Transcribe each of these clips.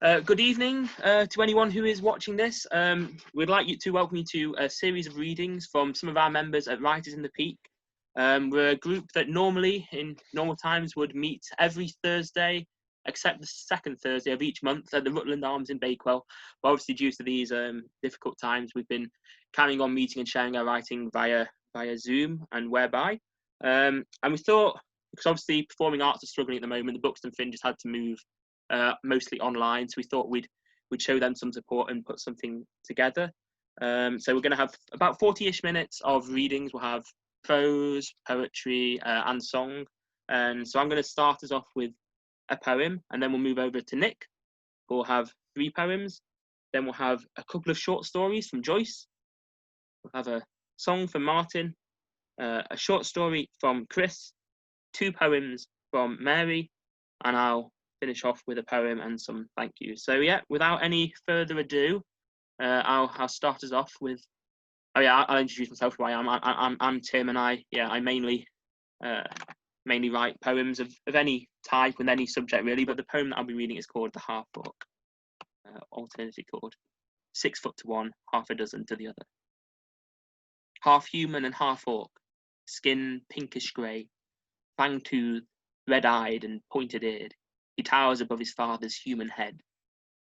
Good evening to anyone who is watching this. We'd like to welcome you to a series of readings from some of our members at Writers in the Peak. We're a group that normally, in normal times, would meet every Thursday, except the second Thursday of each month at the Rutland Arms in Bakewell. But obviously, due to these difficult times, we've been carrying on meeting and sharing our writing via Zoom and whereby. And we thought, because obviously performing arts are struggling at the moment, the Buxton Fringe has had to move mostly online, so we thought we'd show them some support and put something together. So we're going to have about 40-ish minutes of readings. We'll have prose, poetry, and song. And so I'm going to start us off with a poem, and then we'll move over to Nick, who'll have 3 poems. Then we'll have a couple of short stories from Joyce. We'll have a song from Martin, a short story from Chris, 2 poems from Mary, and I'll finish off with a poem and some thank yous. So yeah, without any further ado, I'll start us off with. Oh yeah, I'll introduce myself. Who I am. I'm Tim, and I mainly write poems of any type and any subject really. But the poem that I'll be reading is called The Half Orc, alternatively called 6 foot to one, half a dozen to the other. Half human and half orc, skin pinkish grey, fang-toothed, red-eyed and pointed-eared. He towers above his father's human head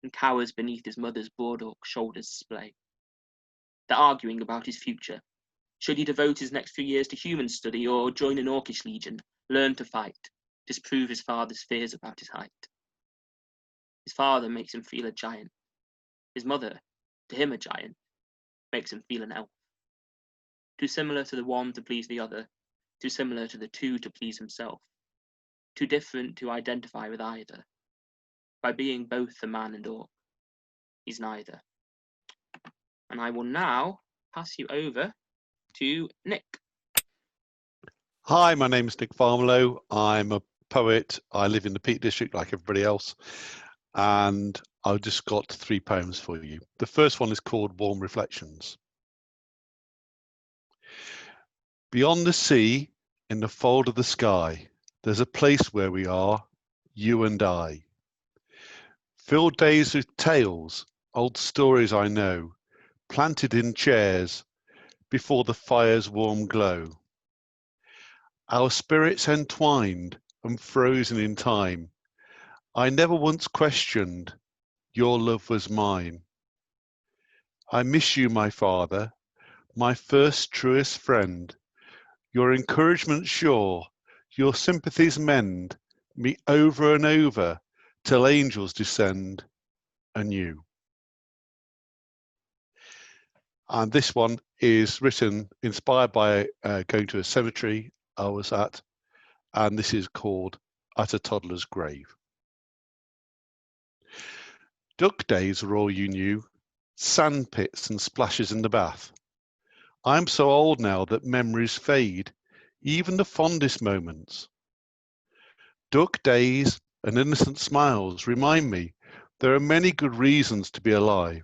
and cowers beneath his mother's broad oak shoulders splay. They're arguing about his future. Should he devote his next few years to human study or join an orcish legion, learn to fight, disprove his father's fears about his height? His father makes him feel a giant. His mother, to him a giant, makes him feel an elf. Too similar to the one to please the other, too similar to the two to please himself. Too different to identify with either. By being both the man and orc, he's neither. And I will now pass you over to Nick. Hi, my name is Nick Farlow. I'm a poet. I live in the Peak District like everybody else. And I've just got 3 poems for you. The first one is called Warm Reflections. Beyond the sea, in the fold of the sky, there's a place where we are, you and I. Filled days with tales, old stories I know, planted in chairs before the fire's warm glow. Our spirits entwined and frozen in time. I never once questioned, your love was mine. I miss you, my father, my first truest friend. Your encouragement sure, your sympathies mend me over and over till angels descend anew. And this one is written, inspired by going to a cemetery I was at, and this is called At a Toddler's Grave. Duck days are all you knew, sand pits and splashes in the bath. I'm so old now that memories fade, even the fondest moments. Duck days and innocent smiles remind me there are many good reasons to be alive.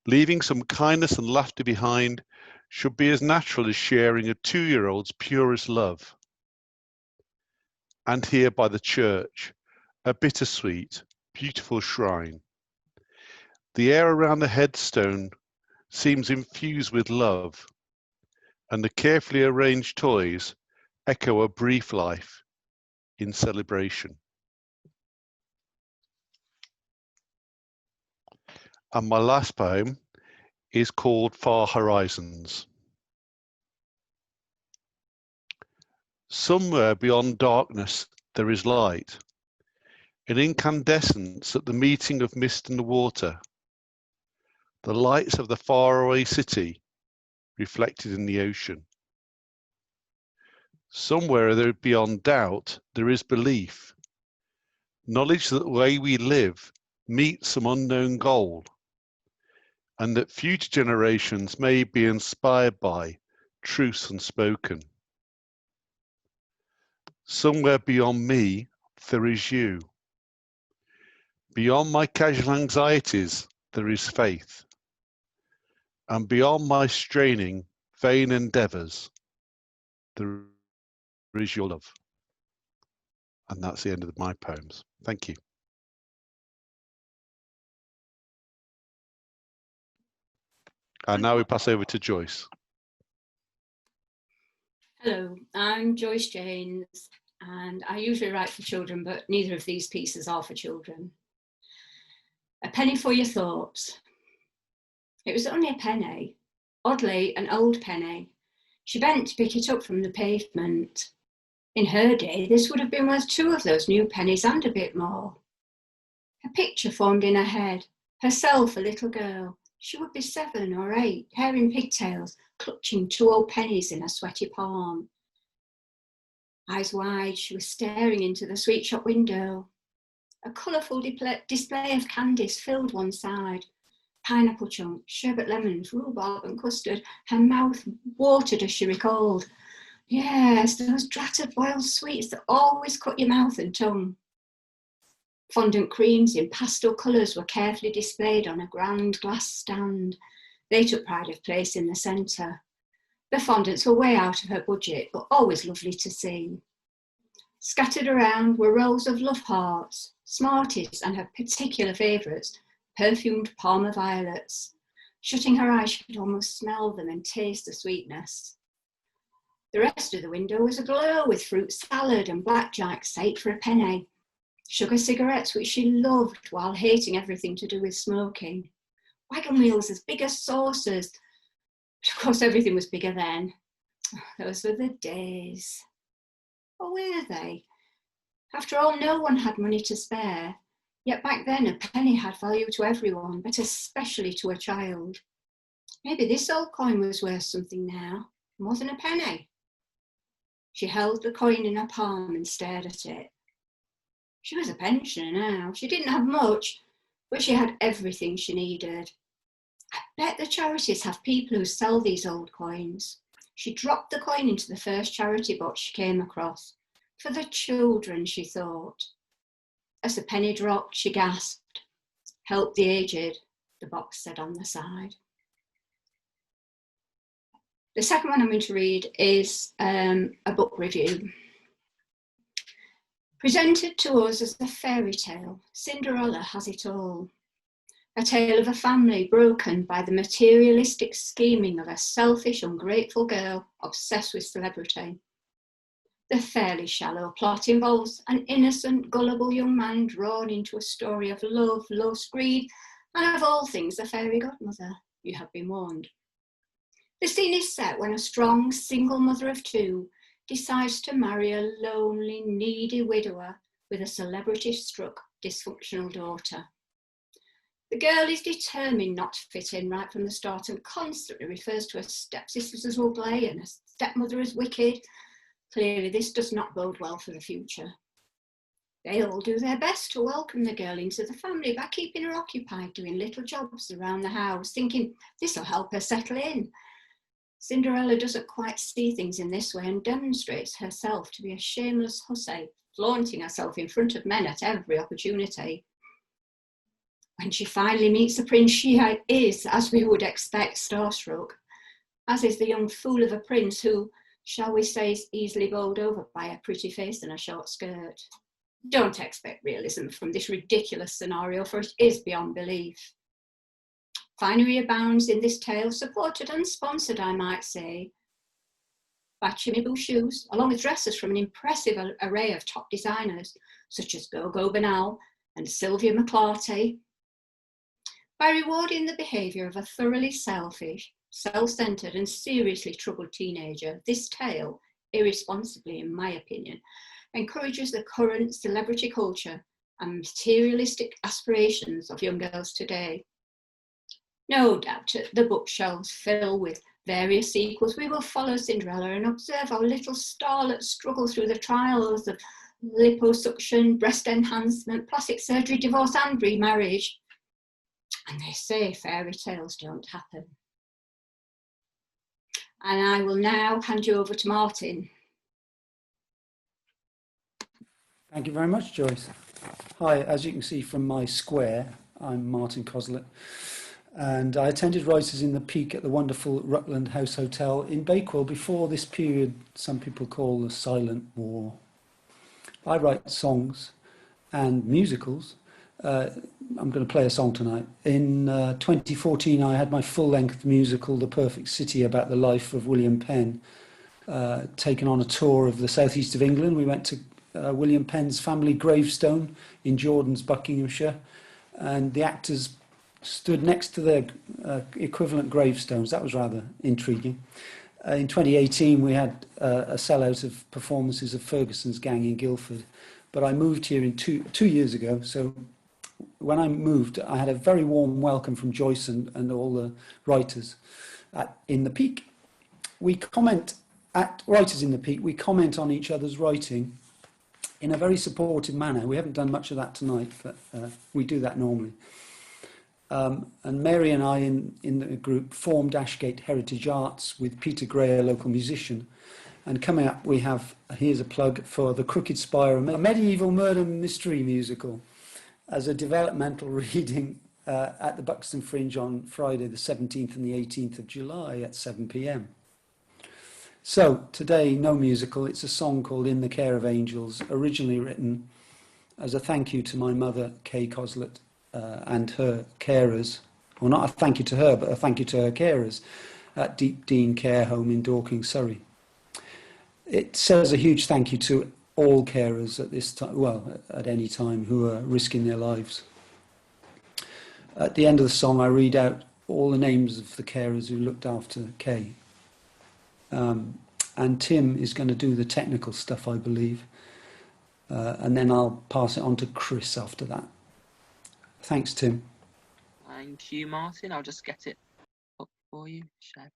Leaving some kindness and laughter behind should be as natural as sharing a 2-year-old's purest love. And here by the church, a bittersweet, beautiful shrine. The air around the headstone seems infused with love, and the carefully arranged toys echo a brief life in celebration. And my last poem is called Far Horizons. Somewhere beyond darkness there is light, an incandescence at the meeting of mist and water, the lights of the faraway city reflected in the ocean. Somewhere there beyond doubt there is belief, knowledge that the way we live meets some unknown goal, and that future generations may be inspired by truths unspoken. Somewhere beyond me there is you. Beyond my casual anxieties there is faith, and beyond my straining vain endeavours there is your love. And that's the end of my poems. Thank you. And now we pass over to Joyce. Hello, I'm Joyce James, and I usually write for children, but neither of these pieces are for children. A penny for your thoughts. It was only a penny, oddly an old penny. She bent to pick it up from the pavement. In her day, this would have been worth 2 of those new pennies and a bit more. A picture formed in her head, herself a little girl. She would be 7 or 8, hair in pigtails, clutching 2 old pennies in her sweaty palm. Eyes wide, she was staring into the sweet shop window. A colourful display of candies filled one side. Pineapple chunks, sherbet lemons, rhubarb and custard. Her mouth watered as she recalled. Yes, those dratted boiled sweets that always cut your mouth and tongue. Fondant creams in pastel colours were carefully displayed on a grand glass stand. They took pride of place in the centre. The fondants were way out of her budget, but always lovely to see. Scattered around were rows of love hearts, Smarties and her particular favourites, perfumed Parma violets. Shutting her eyes, she could almost smell them and taste the sweetness. The rest of the window was aglow with fruit salad and blackjacks, 8 for a penny. Sugar cigarettes, which she loved while hating everything to do with smoking. Wagon wheels as big as saucers. But of course, everything was bigger then. Those were the days. Or were they? After all, no one had money to spare. Yet back then, a penny had value to everyone, but especially to a child. Maybe this old coin was worth something now, more than a penny. She held the coin in her palm and stared at it. She was a pensioner now. She didn't have much, but she had everything she needed. I bet the charities have people who sell these old coins. She dropped the coin into the first charity box she came across. For the children, she thought. As the penny dropped, she gasped. Help the aged, the box said on the side. The second one I'm going to read is a book review. Presented to us as a fairy tale, Cinderella has it all. A tale of a family broken by the materialistic scheming of a selfish, ungrateful girl obsessed with celebrity. The fairly shallow plot involves an innocent, gullible young man drawn into a story of love, lust, greed, and of all things a fairy godmother. You have been warned. The scene is set when a strong, single mother of 2 decides to marry a lonely, needy widower with a celebrity-struck, dysfunctional daughter. The girl is determined not to fit in right from the start and constantly refers to her stepsisters as ugly and her stepmother as wicked. Clearly, this does not bode well for the future. They all do their best to welcome the girl into the family by keeping her occupied doing little jobs around the house, thinking this will help her settle in. Cinderella doesn't quite see things in this way and demonstrates herself to be a shameless hussy, flaunting herself in front of men at every opportunity. When she finally meets the prince, she is, as we would expect, starstruck, as is the young fool of a prince who, shall we say, is easily bowled over by a pretty face and a short skirt. Don't expect realism from this ridiculous scenario, for it is beyond belief. Finery abounds in this tale, supported and sponsored, I might say, by Chimiboo shoes, along with dresses from an impressive array of top designers, such as Gogo Banal and Sylvia McClarty. By rewarding the behaviour of a thoroughly selfish, self-centred and seriously troubled teenager, this tale, irresponsibly in my opinion, encourages the current celebrity culture and materialistic aspirations of young girls today. No doubt the bookshelves fill with various sequels. We will follow Cinderella and observe our little starlet struggle through the trials of liposuction, breast enhancement, plastic surgery, divorce and remarriage. And they say fairy tales don't happen. And I will now hand you over to Martin. Thank you very much, Joyce. Hi, as you can see from my square, I'm Martin Kozlov, and I attended writers in the Peak at the wonderful Rutland House Hotel in Bakewell before this period some people call the Silent War. I write songs and musicals, I'm going to play a song tonight. In 2014, I had my full-length musical, The Perfect City, about the life of William Penn, taken on a tour of the southeast of England. We went to William Penn's family gravestone in Jordan's, Buckinghamshire, and the actors stood next to their equivalent gravestones. That was rather intriguing. In 2018, we had a sellout of performances of Ferguson's Gang in Guildford, but I moved here in two years ago. So when I moved, I had a very warm welcome from Joyce and all the writers in the Peak. We comment at Writers in the Peak. We comment on each other's writing in a very supportive manner. We haven't done much of that tonight, but we do that normally. And Mary and I in the group formed Ashgate Heritage Arts with Peter Gray, a local musician. And coming up, we have, here's a plug for The Crooked Spire, a medieval murder mystery musical, as a developmental reading at the Buxton Fringe on Friday the 17th and the 18th of July at 7 p.m. So today, no musical, it's a song called In the Care of Angels, originally written as a thank you to my mother, Kay Kozlov, and her carers, well, not a thank you to her, but a thank you to her carers at Deep Dean Care Home in Dorking, Surrey. It says a huge thank you to all carers at this time, well, at any time, who are risking their lives. At the end of the song, I read out all the names of the carers who looked after Kay. And Tim is going to do the technical stuff, I believe. And then I'll pass it on to Chris after that. Thanks, Tim. Thank you, Martin. I'll just get it up for you. Share.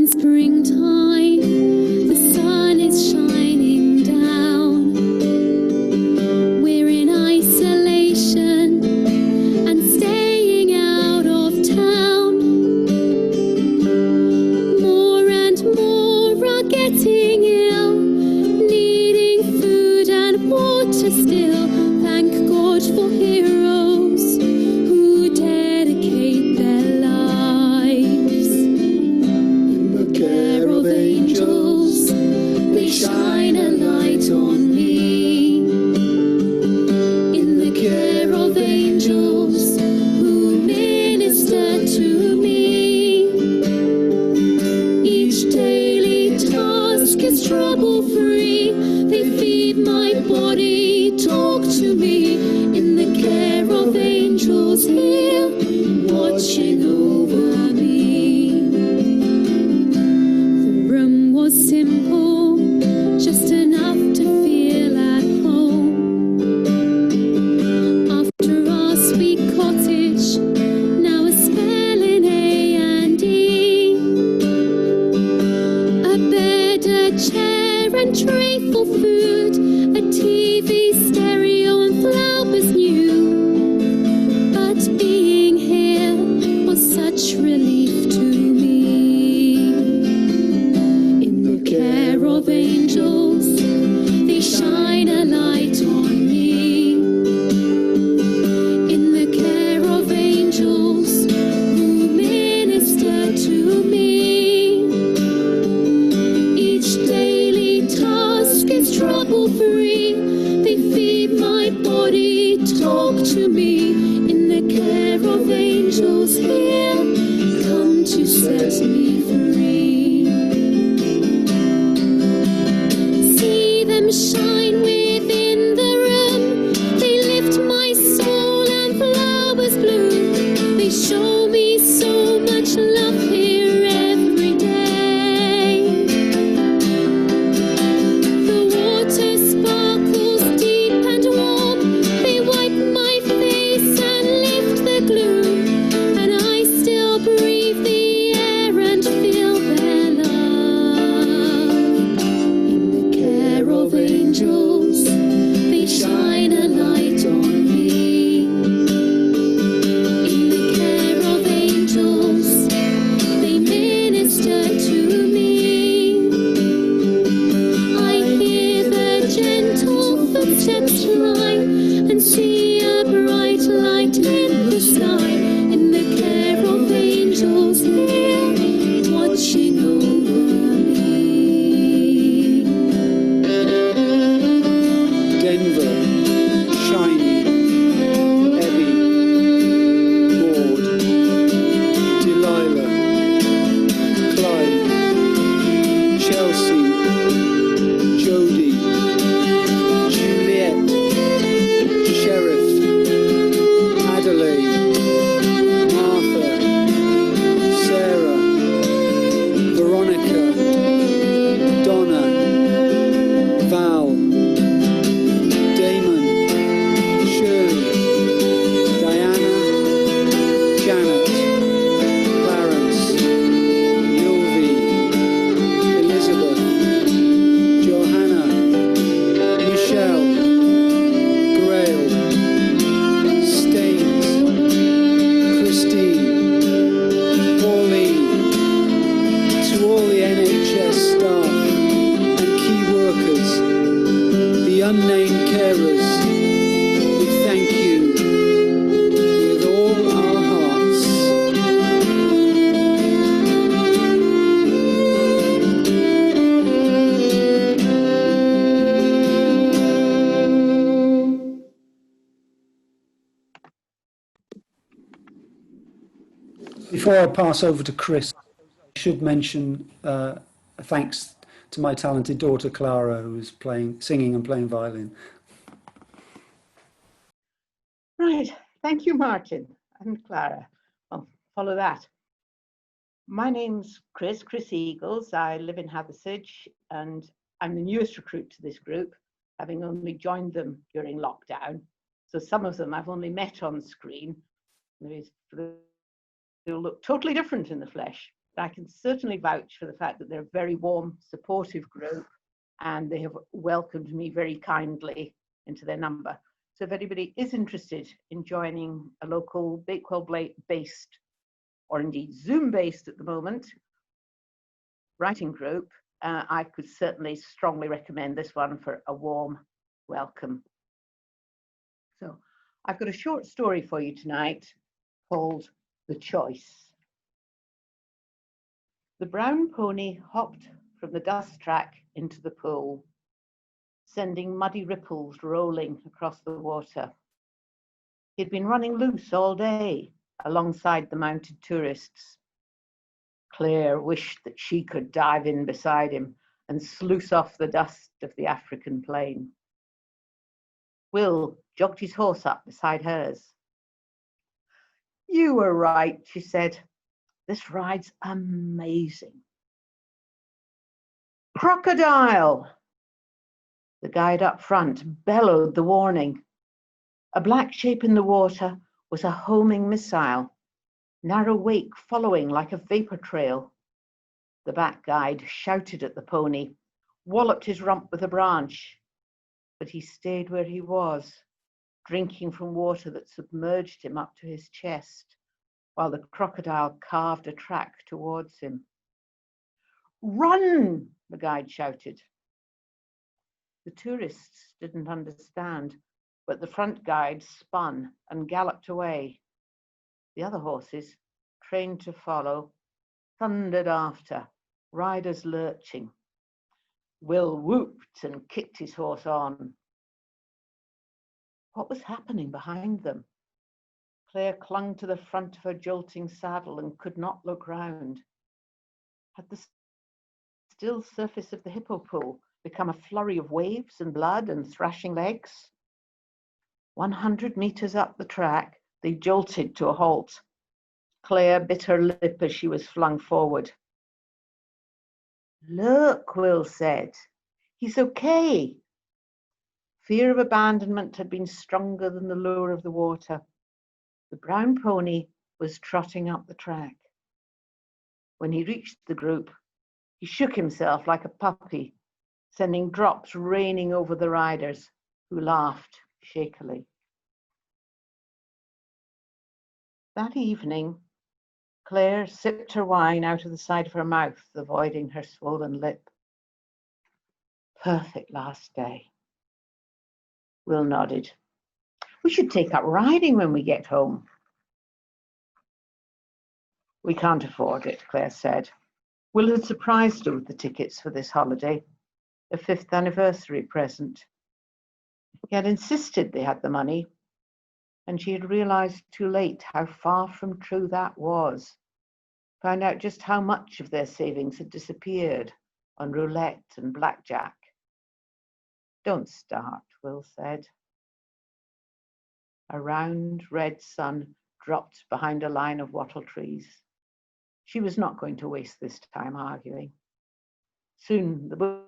Springtime, the sun is shining down. We're in isolation and staying out of town. More and more are getting ill, needing food and water still. Thank God for heroes who dedicate their lives. Care of angels, they shine a light on me. In the care of angels who minister to me. Each daily task is trouble-free. They feed my body, talk to me. In the care of angels here, watching over me. Was simple, just enough to feel at home. After our sweet cottage, now a spelling A and E. A bed, a chair and tray for food, a TV, stereo and flowers new. But being here was such relief to me. Care of angels, they shine a light on me. In the care of angels who minister to me. Each daily task is trouble-free. They feed my body, talk to me. In the care of angels here, come to set me free. Shine within the room. They lift my soul and flowers bloom. They show me so much love here every day. The water sparkles deep and warm. They wipe my face and lift the gloom. And I still breathe the air and feel their love. In the care of angels, they shine a light on me. In the care of angels. Before I pass over to Chris, I should mention thanks to my talented daughter Clara, who's singing and playing violin. Right, thank you, Martin and Clara. I'll follow that. My name's Chris Eagles. I live in Hathersage, and I'm the newest recruit to this group, having only joined them during lockdown. So some of them I've only met on screen. They'll look totally different in the flesh. But I can certainly vouch for the fact that they're a very warm, supportive group, and they have welcomed me very kindly into their number. So if anybody is interested in joining a local Bakewell-based, or indeed Zoom-based at the moment, writing group, I could certainly strongly recommend this one for a warm welcome. So I've got a short story for you tonight called The Choice. The brown pony hopped from the dust track into the pool, sending muddy ripples rolling across the water. He'd been running loose all day alongside the mounted tourists. Claire wished that she could dive in beside him and sluice off the dust of the African plain. Will jogged his horse up beside hers. "You were right," she said. "This ride's amazing." "Crocodile!" The guide up front bellowed the warning. A black shape in the water was a homing missile, narrow wake following like a vapor trail. The back guide shouted at the pony, walloped his rump with a branch, but he stayed where he was, drinking from water that submerged him up to his chest, while the crocodile carved a track towards him. "Run!" the guide shouted. The tourists didn't understand, but the front guide spun and galloped away. The other horses, trained to follow, thundered after, riders lurching. Will whooped and kicked his horse on. What was happening behind them? Claire clung to the front of her jolting saddle and could not look round. Had the still surface of the hippo pool become a flurry of waves and blood and thrashing legs? 100 meters up the track, they jolted to a halt. Claire bit her lip as she was flung forward. "Look," Will said. "He's okay." Fear of abandonment had been stronger than the lure of the water. The brown pony was trotting up the track. When he reached the group, he shook himself like a puppy, sending drops raining over the riders, who laughed shakily. That evening, Claire sipped her wine out of the side of her mouth, avoiding her swollen lip. Perfect last day. Will nodded. "We should take up riding when we get home." "We can't afford it," Claire said. Will had surprised her with the tickets for this holiday, a 5th anniversary present. He had insisted they had the money, and she had realized too late how far from true that was. Found out just how much of their savings had disappeared on roulette and blackjack. "Don't start," Will said. A round red sun dropped behind a line of wattle trees. She was not going to waste this time arguing. Soon the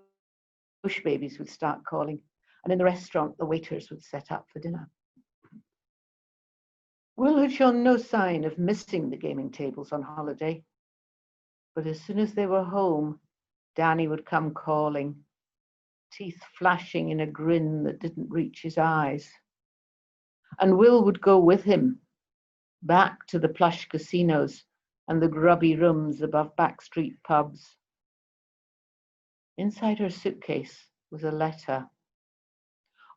bush babies would start calling, and in the restaurant the waiters would set up for dinner. Will had shown no sign of missing the gaming tables on holiday, but as soon as they were home, Danny would come calling, teeth flashing in a grin that didn't reach his eyes. And Will would go with him, back to the plush casinos and the grubby rooms above backstreet pubs. Inside her suitcase was a letter,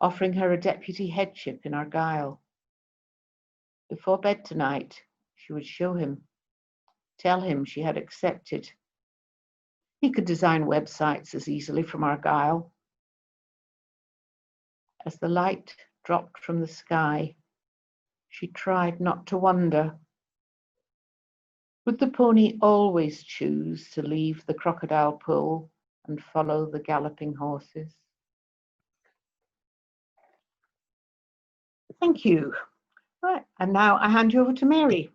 offering her a deputy headship in Argyll. Before bed tonight, she would show him, tell him she had accepted. He could design websites as easily from Argyll. As the light dropped from the sky, she tried not to wonder. Would the pony always choose to leave the crocodile pool and follow the galloping horses? Thank you. Right, and now I hand you over to Mary.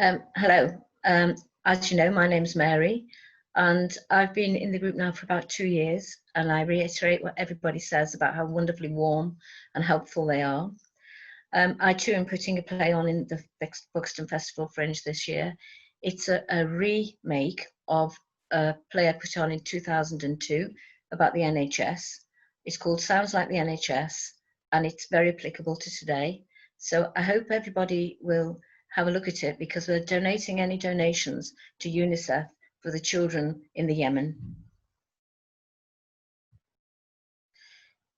Hello. As you know, my name's Mary, and I've been in the group now for about 2 years, and I reiterate what everybody says about how wonderfully warm and helpful they are. I too am putting a play on in the Buxton Fringe this year. It's a remake of a play I put on in 2002 about the NHS. It's called Sounds Like the NHS, and it's very applicable to today. So I hope everybody will have a look at it, because we're donating any donations to UNICEF for the children in the Yemen.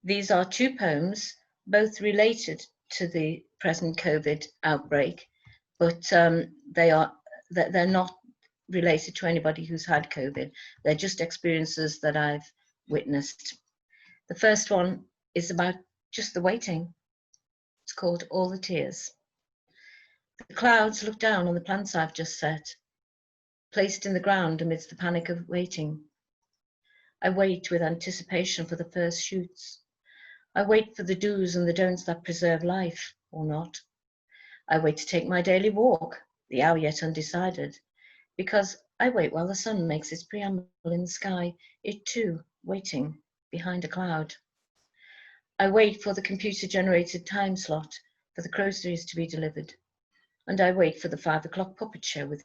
These are 2 poems, both related to the present COVID outbreak, but they're not related to anybody who's had COVID. They're just experiences that I've witnessed. The first one is about just the waiting. It's called All the Tears. The clouds look down on the plants I've just set, placed in the ground amidst the panic of waiting. I wait with anticipation for the first shoots. I wait for the do's and the don'ts that preserve life, or not. I wait to take my daily walk, the hour yet undecided, because I wait while the sun makes its preamble in the sky, it too waiting behind a cloud. I wait for the computer-generated time slot for the groceries to be delivered, and I wait for the 5 o'clock puppet show with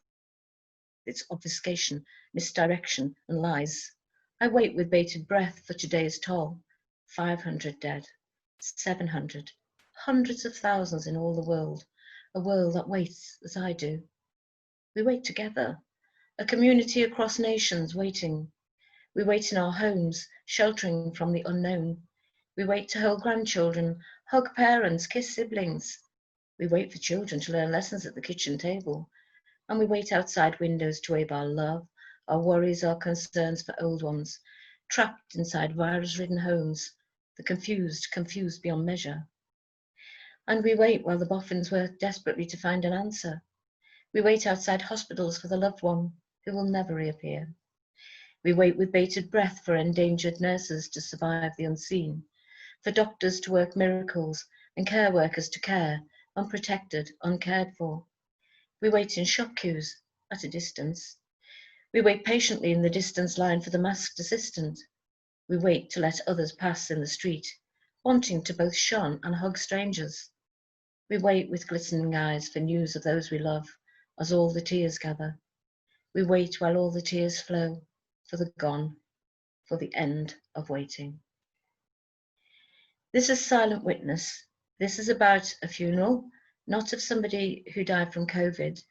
its obfuscation, misdirection, and lies. I wait with bated breath for today's toll. 500 dead, 700, hundreds of thousands in all the world, a world that waits as I do. We wait together, a community across nations waiting. We wait in our homes, sheltering from the unknown. We wait to hold grandchildren, hug parents, kiss siblings. We wait for children to learn lessons at the kitchen table. And we wait outside windows to wave our love, our worries, our concerns for old ones, trapped inside virus-ridden homes, the confused beyond measure. And we wait while the boffins work desperately to find an answer. We wait outside hospitals for the loved one who will never reappear. We wait with bated breath for endangered nurses to survive the unseen, for doctors to work miracles and care workers to care, unprotected, uncared for. We wait in shop queues at a distance. We wait patiently in the distance line for the masked assistant. We wait to let others pass in the street, wanting to both shun and hug strangers. We wait with glistening eyes for news of those we love, as all the tears gather. We wait while all the tears flow, for the gone, for the end of waiting. This is Silent Witness. This is about a funeral, not of somebody who died from COVID,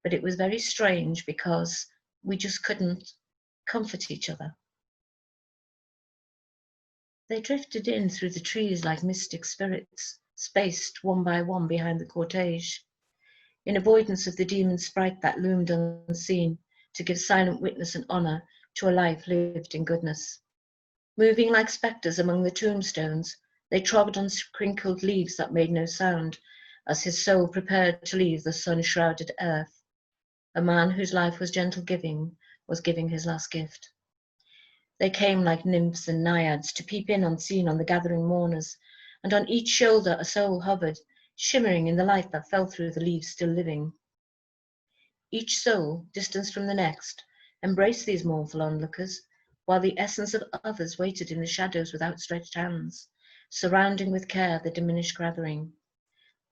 but it was very strange because we just couldn't comfort each other. They drifted in through the trees like mystic spirits, spaced one by one behind the cortege, in avoidance of the demon sprite that loomed unseen to give silent witness and honor to a life lived in goodness. Moving like spectres among the tombstones, they trod on crinkled leaves that made no sound, as his soul prepared to leave the sun-shrouded earth. A man whose life was gentle giving was giving his last gift. They came like nymphs and naiads to peep in unseen on the gathering mourners, and on each shoulder a soul hovered, shimmering in the light that fell through the leaves still living. Each soul, distanced from the next, embraced these mournful onlookers, while the essence of others waited in the shadows with outstretched hands, surrounding with care the diminished gathering,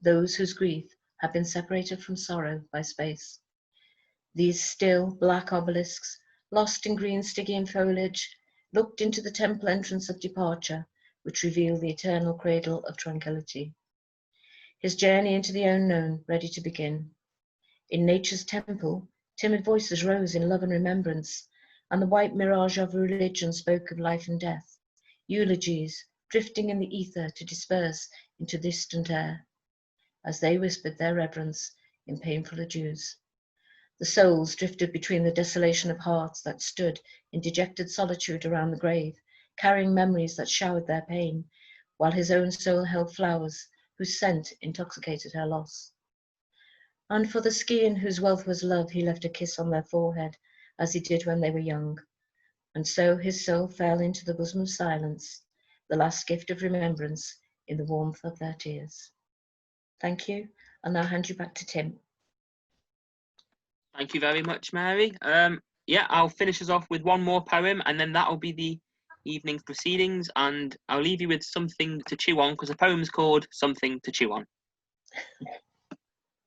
those whose grief had been separated from sorrow by space. These still, black obelisks, lost in green Stygian foliage, looked into the temple entrance of departure, which revealed the eternal cradle of tranquility. His journey into the unknown, ready to begin. In nature's temple, timid voices rose in love and remembrance, and the white mirage of religion spoke of life and death, eulogies drifting in the ether to disperse into distant air, as they whispered their reverence in painful adieus. The souls drifted between the desolation of hearts that stood in dejected solitude around the grave, carrying memories that showered their pain, while his own soul held flowers whose scent intoxicated her loss. And for the skian whose wealth was love, he left a kiss on their forehead, as he did when they were young. And so his soul fell into the bosom of silence, the last gift of remembrance in the warmth of their tears. Thank you. I'll now hand you back to Tim. Thank you very much, Mary. Yeah, I'll finish us off with one more poem, and then that'll be the evening's proceedings, and I'll leave you with something to chew on, because the poem's called Something to Chew On.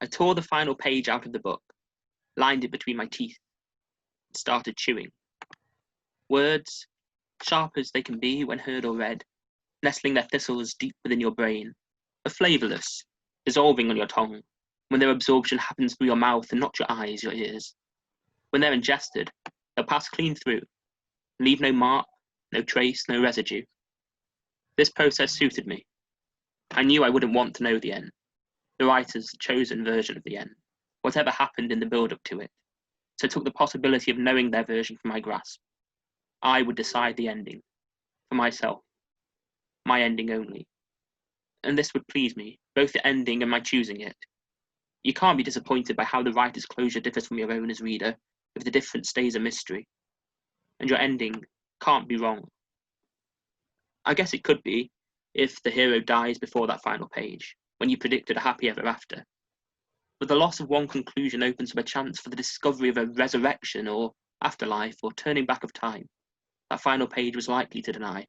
I tore the final page out of the book, lined it between my teeth, and started chewing. Words, sharp as they can be when heard or read, nestling their thistles deep within your brain, are flavourless, dissolving on your tongue, when their absorption happens through your mouth and not your eyes, your ears. When they're ingested, they'll pass clean through, and leave no mark, no trace, no residue. This process suited me. I knew I wouldn't want to know the end, the writer's chosen version of the end, whatever happened in the build-up to it, so I took the possibility of knowing their version from my grasp. I would decide the ending, for myself, my ending only. And this would please me, both the ending and my choosing it. You can't be disappointed by how the writer's closure differs from your own as reader, if the difference stays a mystery. And your ending can't be wrong. I guess it could be, if the hero dies before that final page, when you predicted a happy ever after. But the loss of one conclusion opens up a chance for the discovery of a resurrection or afterlife or turning back of time. That final page was likely to deny.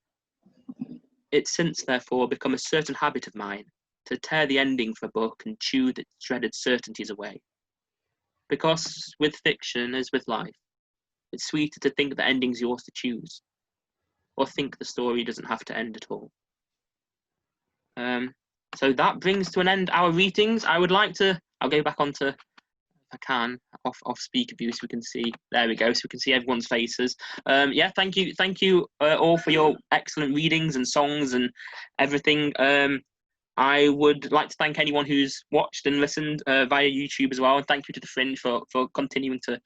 It's since, therefore, become a certain habit of mine to tear the ending for a book and chew the shredded certainties away. Because with fiction, as with life, it's sweeter to think the ending's yours to choose, or think the story doesn't have to end at all. So that brings to an end our readings. I would like to, I'll go back onto, if I can, off speaker view so we can see, there we go, so we can see everyone's faces. Yeah, thank you all for your excellent readings and songs and everything. I would like to thank anyone who's watched and listened via YouTube as well, and thank you to the Fringe for continuing to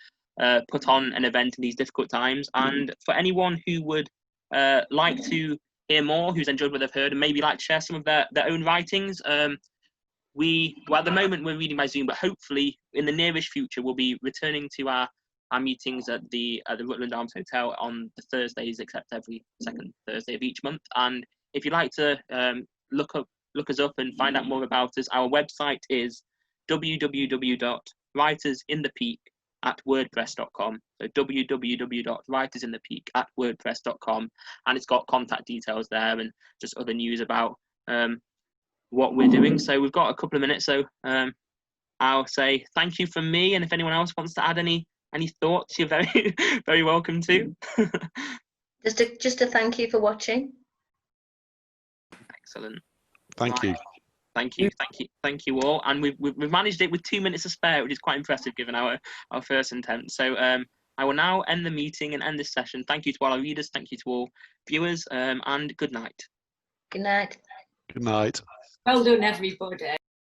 put on an event in these difficult times. And for anyone who would like to hear more, who's enjoyed what they've heard, and maybe like to share some of their own writings, well, at the moment we're reading by Zoom, but hopefully in the nearest future we'll be returning to our meetings at the Rutland Arms Hotel on the Thursdays, except every second Thursday of each month. And if you'd like to look us up and find out more about us, our website is www.writersinthepeak@wordpress.com. So www.writersinthepeak@wordpress.com, and it's got contact details there and just other news about what we're doing. So we've got a couple of minutes, so I'll say thank you from me, and if anyone else wants to add any thoughts, you're very very welcome to. Just a thank you for watching. Excellent. Thank you. Thank you all. And we've managed it with 2 minutes to spare, which is quite impressive given our first intent. So I will now end the meeting and end this session. Thank you to all our readers, thank you to all viewers, and good night. Good night. Good night. Well done, everybody.